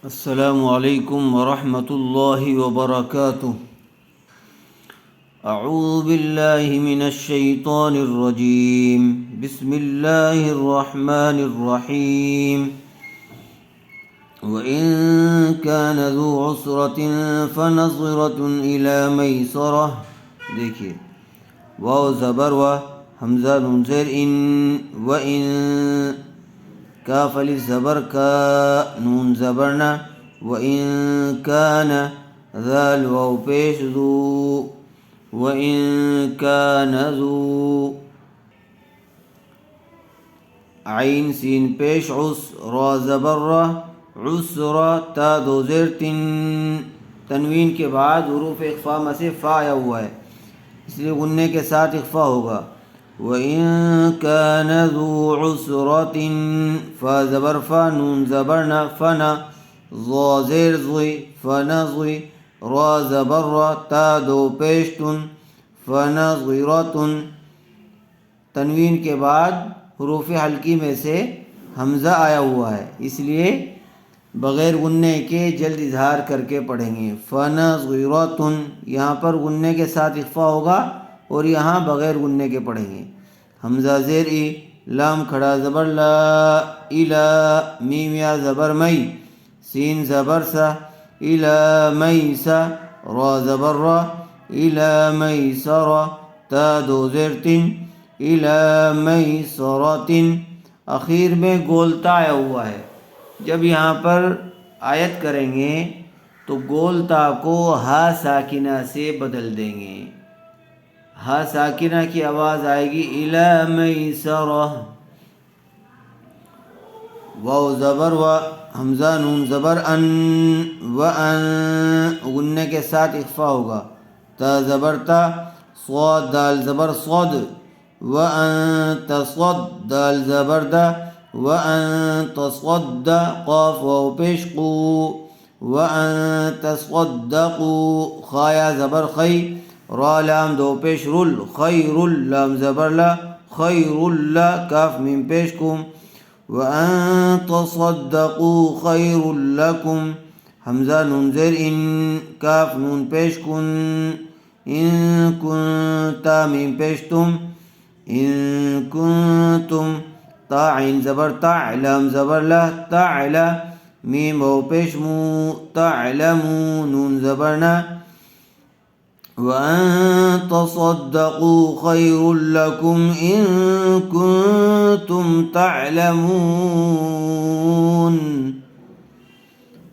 السلام علیکم ورحمۃ اللہ وبرکاتہ۔ اعوذ باللہ من الشیطان الرجیم، بسم اللہ الرحمن الرحیم۔ وَإِن كَانَ ذُو عُسْرَةٍ فَنَظِرَةٌ إِلَى مَيْسَرَةٍ۔ دیکھیے واو زبر و حمزہ نون زیر ان، وَإِن کاف الف زبر کا نون زبرنا، وَإِن كَانَ ذال واو پیش ذو، وَإِن كَانَ ذو عین سین پیش عس، را زبر را عسرا تا دو زیر تن، تنوین کے بعد حروف اخفا میں سے فا آیا ہوا ہے، اس لیے غنّے کے ساتھ اخفا ہوگا۔ وَإِن كَانَ ذُو عُسْرَةٍ فا زبر فا نون زبرنا فنا، ضا زیر ضوی فنضوی، را زبر را تا دو پیشتن فنضرتن، تنوین کے بعد حروف حلقی میں سے حمزہ آیا ہوا ہے، اس لیے بغیر غنّے کے جلد اظہار کر کے پڑھیں گے۔ فنضرتن یہاں پر غنّے کے ساتھ اخفا ہوگا اور یہاں بغیر غنّے کے پڑھیں گے۔ حمزہ زیر ای، لام کھڑا زبر لا، الا میم یا زبر مئی، سین زبر سا، الا میسا، را زبر را، الا میسرا تا دو زیر تن، الا میسرتن، اخیر میں گولتا آیا ہوا ہے۔ جب یہاں پر آیت کریں گے تو گولتا کو ہا ساکنہ سے بدل دیں گے، ہا ساکنہ کی آواز آئے گی الا میسرہ۔ واو زبر و حمزہ نون زبر ان، وان غنّے کے ساتھ اخفا ہوگا، تا زبر تا، صاد دال زبر صد، وان تصد دال زبر دا، وان تصد قاف واو پیش قو، وان تصدقوا خایا زبر خی، را لام دو پیش رل، خیر لام زبر لا، خیر لا کاف میم پیش کم، وَأَن تَصَدَّقُوا خَيْرٌ لَكُمْ، حمزہ نون زیر ان، کاف نون پیش کن، ان کنتا میم پیش تم، ان کنتم، تا عین زبر تا، لام زبر لا، تعلا میم واو پیش مو، تعلمو نون زبرنا، وَأَن تَصَدَّقُوا خَيْرٌ لَكُمْ إِن كُنتُمْ تعلمون۔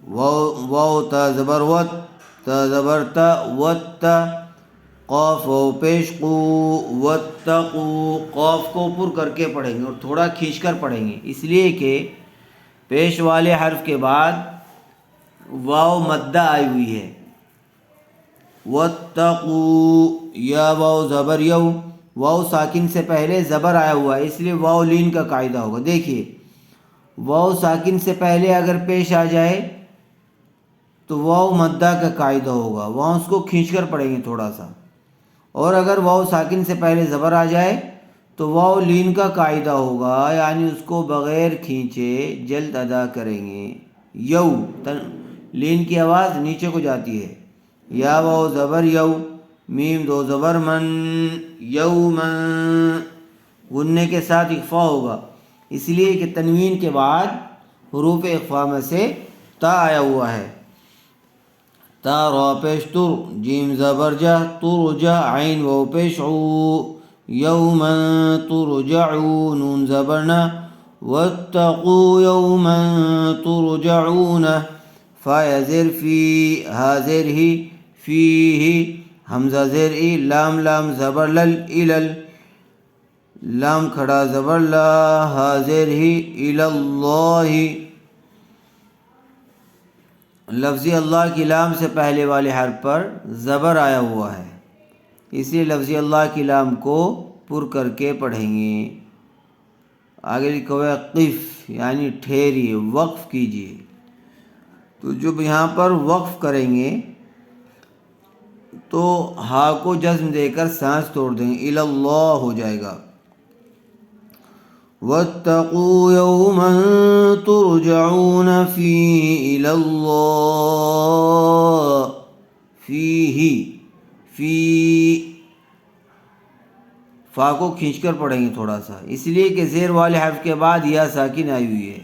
واو تا زبر وت، تا زبر تا، وتا قاف واو پیش قو، واتقوا، قاف کو پر کر کے پڑھیں گے اور تھوڑا کھینچ کر پڑھیں گے، اس لیے کہ پیش والے حرف کے بعد واو مدہ آئی ہوئی ہے۔ واتقوا، یا واو زبر یو، واو ساکن سے پہلے زبر آیا ہوا ہے، اس لیے واو لین کا قاعدہ ہوگا۔ دیکھیے واو ساکن سے پہلے اگر پیش آ جائے تو واو مدہ کا قاعدہ ہوگا، وہاں اس کو کھینچ کر پڑھیں گے تھوڑا سا، اور اگر واو ساکن سے پہلے زبر آ جائے تو واو لین کا قاعدہ ہوگا، یعنی اس کو بغیر کھینچے جلد ادا کریں گے۔ یو لین کی آواز نیچے کو جاتی ہے، یا واو زبر یو، میم دو زبر من، یومن، غنّے کے ساتھ اخفا ہوگا، اس لیے کہ تنوین کے بعد حروف اخفا میں سے تا آیا ہوا ہے۔ تا را پیش تر، جیم زبر جا، ترجع عین واو پیش عو، یوما ترجعون نون زبرنا، واتقوا یوما ترجعون، فا یا زیر فی، ہا زیر ہی، فیہ، حمزہ زیر ای، لام لام زبر لل، الل، لام کھڑا زبر لا، ہا زیر ہی، الاللہ، لفظی اللہ کی لام سے پہلے والے حرف پر زبر آیا ہوا ہے، اس لیے لفظی اللہ کی لام کو پر کر کے پڑھیں گے۔ آگے لکھا ہوا ہے قف، یعنی ٹھہریے، وقف کیجیے، تو جب یہاں پر وقف کریں گے تو ہا کو جزم دے کر سانس توڑ دیں گے، الا اللہ ہو جائے گا۔ واتقوا یوما ترجعون فیہ الی اللہ، فی فا کو کھینچ کر پڑھیں گے تھوڑا سا، اس لیے کہ زیر والے حرف کے بعد یا ساکن آئی ہوئی ہے،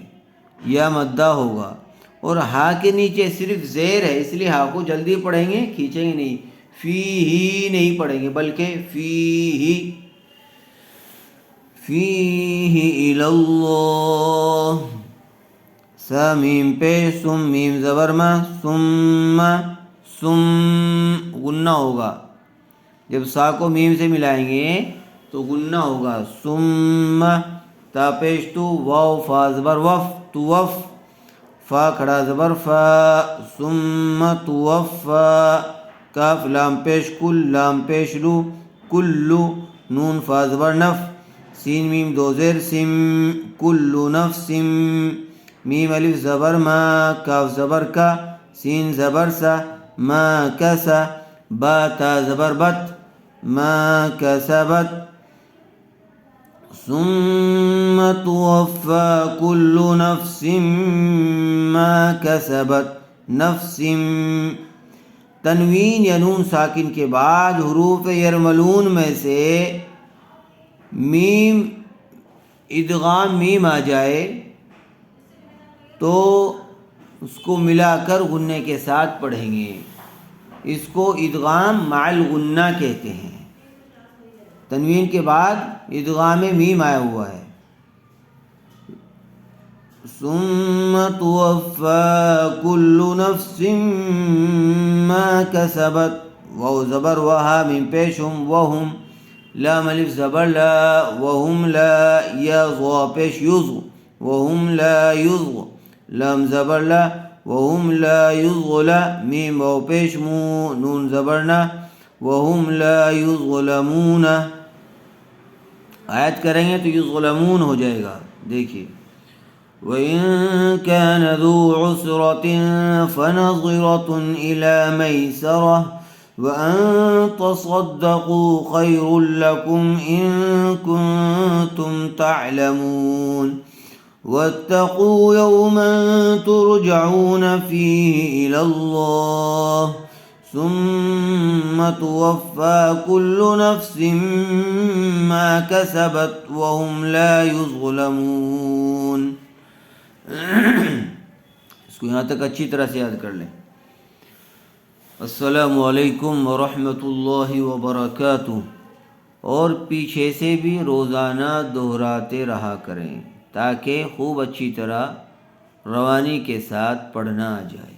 یا مدہ ہوگا، اور ہا کے نیچے صرف زیر ہے، اس لیے ہا کو جلدی پڑھیں گے، کھینچیں گے نہیں، فی ہی نہیں پڑھیں گے بلکہ فی ہی، فیہ الی اللہ. سا میم پیش سم میم زبر ما، ثم سم غنہ ہوگا، جب سا کو میم سے ملائیں گے تو غنہ ہوگا. ثم تا پیش تو واو فا زبر وف، تو وف، فا کھڑا زبر فا، ثم توفا، کاف لام پیش کل، لام پیش لو، کلو، نون فا زبر نف، سین میم دو زیر سم، کل نفس، میم الف زبر ما، کاف زبر کا، سین زبر سا، ما کسا، با تا زبر بت، ما کسبت. ثم توفى كل نفس ما كسبت، نفس. تنوین یا نون ساکن کے بعد حروف یرملون میں سے میم ادغام میم آ جائے تو اس کو ملا کر غنے کے ساتھ پڑھیں گے، اس کو ادغام مع الغنہ کہتے ہیں. تنوین کے بعد ادغام میم آیا ہوا ہے. ثم توفى كل نفس ما كسبت، واو زبر وہا میم پیشم وہم، لام الف زبر لا، وہم لا، یا ضوا پیش یض، وہم لا یض، لام زبر لا، وہم لا یضلا، میم واو پیش مو، نون زبر نا، وہم لا یظلمون. آیت کریں گے تو یظلمون ہو جائے گا. دیکھیے وَإِن كَانَ ذُو عُسْرَةٍ فَنَظِرَةٌ إِلَى مَيْسَرَةٍ وَأَن تَصَدَّقُوا خَيْرٌ لَكُمْ إِن كُنتُمْ تَعْلَمُونَ. وَاتَّقُوا يَوْمًا تُرْجَعُونَ فِيهِ إِلَى اللَّهِ ثم توفى كل نفس ما كسبت وهم لا يظلمون. اس کو یہاں تک اچھی طرح سے یاد کر لیں. السلام علیکم ورحمۃ اللہ وبرکاتہ. اور پیچھے سے بھی روزانہ دہراتے رہا کریں تاکہ خوب اچھی طرح روانی کے ساتھ پڑھنا آ جائے.